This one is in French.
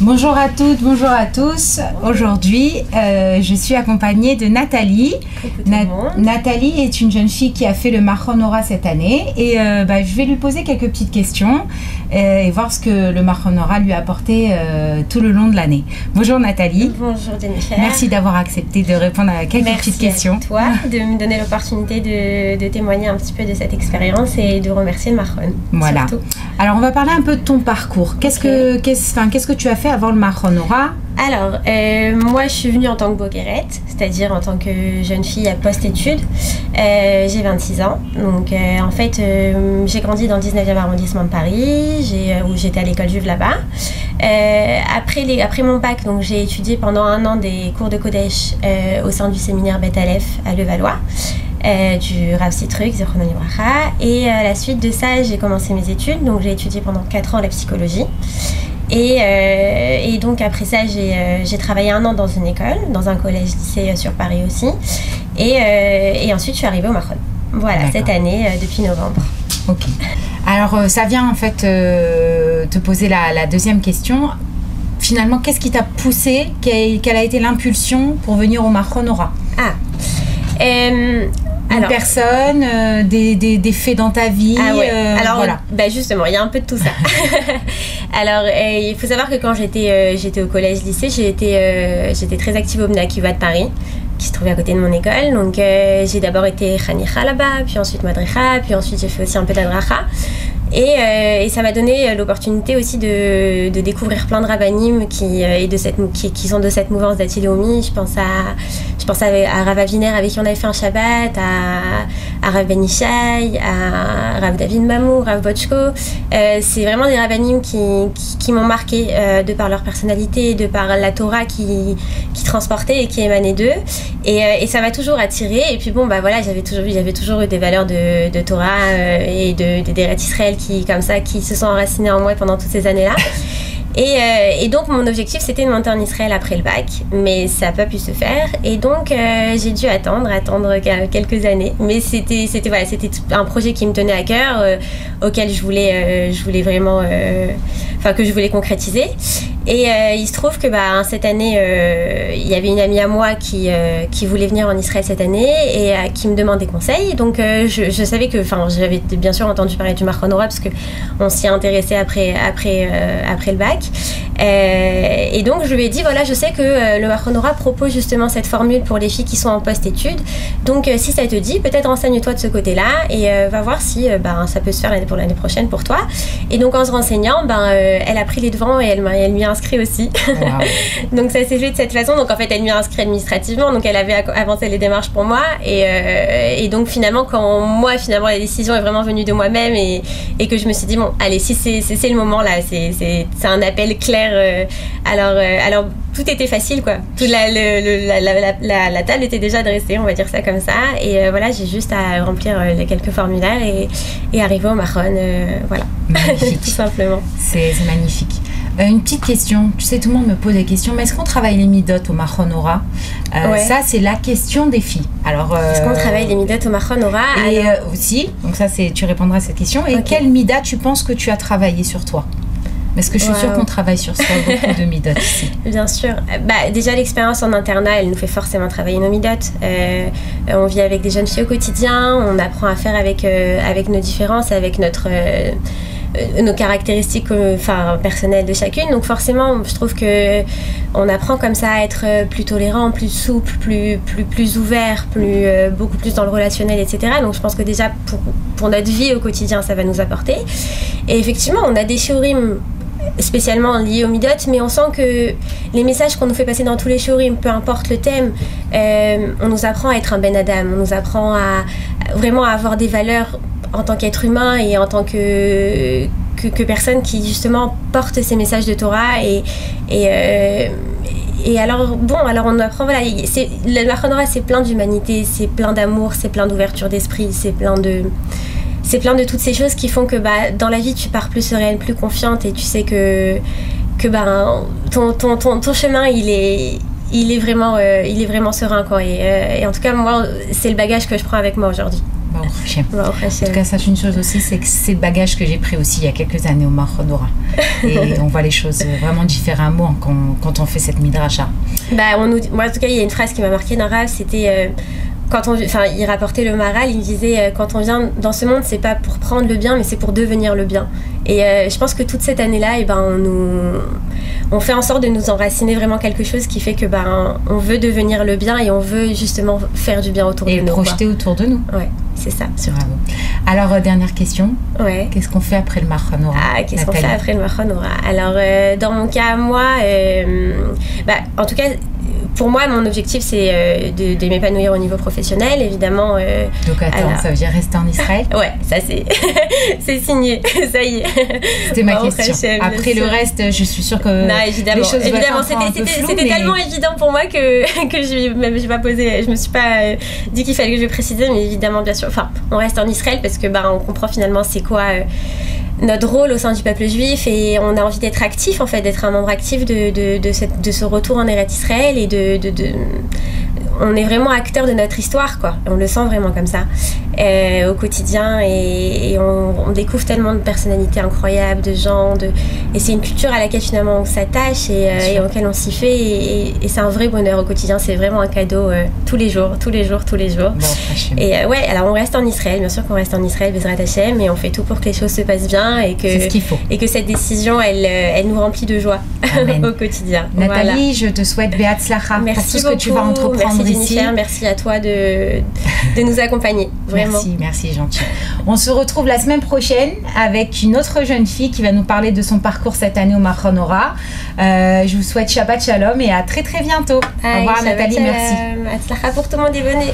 Bonjour à toutes, bonjour à tous. Aujourd'hui, je suis accompagnée de Nathalie. Nathalie est une jeune fille qui a fait le Mahon-Hora cette année et je vais lui poser quelques petites questions et voir ce que le Mahon-Hora lui a apporté tout le long de l'année. Bonjour Nathalie. Bonjour Jennifer. Merci d'avoir accepté de répondre à quelques petites questions. Merci à toi de me donner l'opportunité de témoigner un petit peu de cette expérience et de remercier le Mahon. Voilà. Surtout. Alors on va parler un peu de ton parcours. Qu'est-ce que tu as fait avant le Mahon-Hora? Alors, moi je suis venue en tant que boguerette, c'est-à-dire en tant que jeune fille à post-études. J'ai 26 ans, donc en fait j'ai grandi dans le 19e arrondissement de Paris, où j'étais à l'école juive là-bas. Après mon bac, donc j'ai étudié pendant 1 an des cours de Kodesh au sein du séminaire Beth Aleph à Levallois. Du Rav Sitruk, Zichrono Livracha. Et à la suite de ça, j'ai commencé mes études, donc j'ai étudié pendant 4 ans la psychologie. Et donc après ça, j'ai travaillé 1 an dans une école, dans un collège-lycée sur Paris aussi. Et ensuite, je suis arrivée au Mahon. Voilà, cette année, depuis novembre. Ok. Alors, ça vient en fait te poser la deuxième question. Finalement, qu'est-ce qui t'a poussé? Quelle a été l'impulsion pour venir au Mahon-Hora? Une personne, des faits dans ta vie. Ah ouais. Alors voilà. Justement, il y a un peu de tout ça. Alors il faut savoir que quand j'étais au collège-lycée, j'étais très active au Bnei Akiva de Paris, qui se trouvait à côté de mon école. Donc j'ai d'abord été Chanicha là-bas, puis ensuite Madricha, puis ensuite j'ai fait aussi un peu d'Adracha. Et ça m'a donné l'opportunité aussi de découvrir plein de rabbanim qui sont de cette mouvance d'Ati Leumi. Je pense à Rav Aviner avec qui on avait fait un Shabbat, à Rav Ben Ishai, à Rav David Mamou, Rav Botchko. C'est vraiment des rabbanim qui m'ont marqué de par leur personnalité, de par la Torah qui transportait et qui émanait d'eux. Et ça m'a toujours attirée. Et puis j'avais toujours eu des valeurs de Torah et d'Eretz Israël qui se sont enracinées en moi pendant toutes ces années-là. Et donc mon objectif c'était de monter en Israël après le bac, mais ça n'a pas pu se faire et donc j'ai dû attendre quelques années, mais c'était un projet qui me tenait à cœur, auquel je voulais vraiment que je voulais concrétiser. Et il se trouve que cette année il y avait une amie à moi qui voulait venir en Israël cette année et qui me demandait conseil. Donc je savais que j'avais bien sûr entendu parler du Mahon-Hora parce que on s'y est intéressé après le bac. Et donc je lui ai dit voilà, je sais que le Mahon-Hora propose justement cette formule pour les filles qui sont en post-études. Donc si ça te dit, peut-être renseigne-toi de ce côté-là et va voir si ça peut se faire pour l'année prochaine pour toi. Et donc en se renseignant, elle a pris les devants et elle m'y a inscrit aussi. Wow. Donc ça s'est fait de cette façon. Donc en fait elle m'y a inscrit administrativement, donc elle avait avancé les démarches pour moi et donc finalement la décision est vraiment venue de moi-même et que je me suis dit bon allez, si c'est le moment là, c'est un appel clair. Alors tout était facile quoi. La table était déjà dressée, on va dire ça comme ça. Et voilà, j'ai juste à remplir les quelques formulaires et arriver au Mahon. Voilà, tout simplement. C'est magnifique. Une petite question, tu sais, tout le monde me pose des questions, mais est-ce qu'on travaille les midot au Mahon-Hora? Ouais. Ça, c'est la question des filles. Alors, est-ce qu'on travaille les midot au Mahon-Hora? Et aussi, donc ça, tu répondras à cette question. Et quelle mida tu penses que tu as travaillé sur toi? Parce que je suis sûre qu'on travaille sur soi beaucoup de midot ici. Bien sûr. Déjà, l'expérience en internat, elle nous fait forcément travailler nos midot. On vit avec des jeunes filles au quotidien, on apprend à faire avec nos différences, avec nos caractéristiques personnelles de chacune. Donc forcément, je trouve que on apprend comme ça à être plus tolérant, plus souple, plus ouvert, beaucoup plus dans le relationnel, etc. Donc je pense que déjà pour notre vie au quotidien, ça va nous apporter. Et effectivement, on a des shiurim spécialement liés aux midot, mais on sent que les messages qu'on nous fait passer dans tous les shiurim, peu importe le thème, on nous apprend à être un ben adam, on nous apprend à vraiment avoir des valeurs en tant qu'être humain et en tant que personne qui justement porte ces messages de Torah et alors on apprend le Mahon-Hora c'est plein d'humanité, c'est plein d'amour, c'est plein d'ouverture d'esprit, c'est plein de toutes ces choses qui font que dans la vie tu pars plus sereine, plus confiante et tu sais que ton chemin il est vraiment serein quoi. Et en tout cas moi c'est le bagage que je prends avec moi aujourd'hui. En tout cas, sache une chose aussi, c'est que c'est le bagage que j'ai pris aussi il y a quelques années au Mahon Ora. Et on voit les choses vraiment différemment quand on fait cette midrasha. Moi, en tout cas, il y a une phrase qui m'a marquée dans Rav, c'était... il rapportait le Maharal, il disait quand on vient dans ce monde, c'est pas pour prendre le bien, mais c'est pour devenir le bien. Et je pense que toute cette année-là, on fait en sorte de nous enraciner vraiment quelque chose qui fait que on veut devenir le bien et on veut justement faire du bien autour de nous. Et projeter autour de nous. Ouais, c'est ça. Surtout. Bravo. Alors, dernière question. Ouais. Qu'est-ce qu'on fait après le Mahon Ora? Qu'est-ce qu'on fait après le Mahon Ora? Alors, dans mon cas, moi, en tout cas, pour moi, mon objectif, c'est de m'épanouir au niveau professionnel, évidemment. Donc, attends, ça veut dire rester en Israël? Ouais, ça, c'est signé. Ça y est. C'était ma question. Après le reste, je suis sûre que les choses c'était tellement évident pour moi que je pas posé, je me suis pas dit qu'il fallait que je précise, mais évidemment, bien sûr. Enfin, on reste en Israël parce que on comprend finalement c'est quoi notre rôle au sein du peuple juif et on a envie d'être actif en fait, d'être un membre actif de ce retour en Eretz Israël et on est vraiment acteur de notre histoire, quoi. On le sent vraiment comme ça au quotidien et on découvre tellement de personnalités incroyables, de gens, et c'est une culture à laquelle finalement on s'attache et auquel on s'y fait et c'est un vrai bonheur au quotidien. C'est vraiment un cadeau tous les jours. Bon, et alors on reste en Israël, bien sûr qu'on reste en Israël, Bezrat Hashem, et on fait tout pour que les choses se passent bien et que, c'est ce qu'il faut. Et que cette décision elle nous remplit de joie au quotidien. Nathalie, je te souhaite Be'atzlacha pour tout ce que tu vas entreprendre ici. Merci à toi de nous accompagner. Vraiment. Merci, gentil. On se retrouve la semaine prochaine avec une autre jeune fille qui va nous parler de son parcours cette année au Mahon Ora. Je vous souhaite Shabbat Shalom et à très très bientôt. Au revoir Nathalie, merci. Atzlacha pour tout le monde et venez.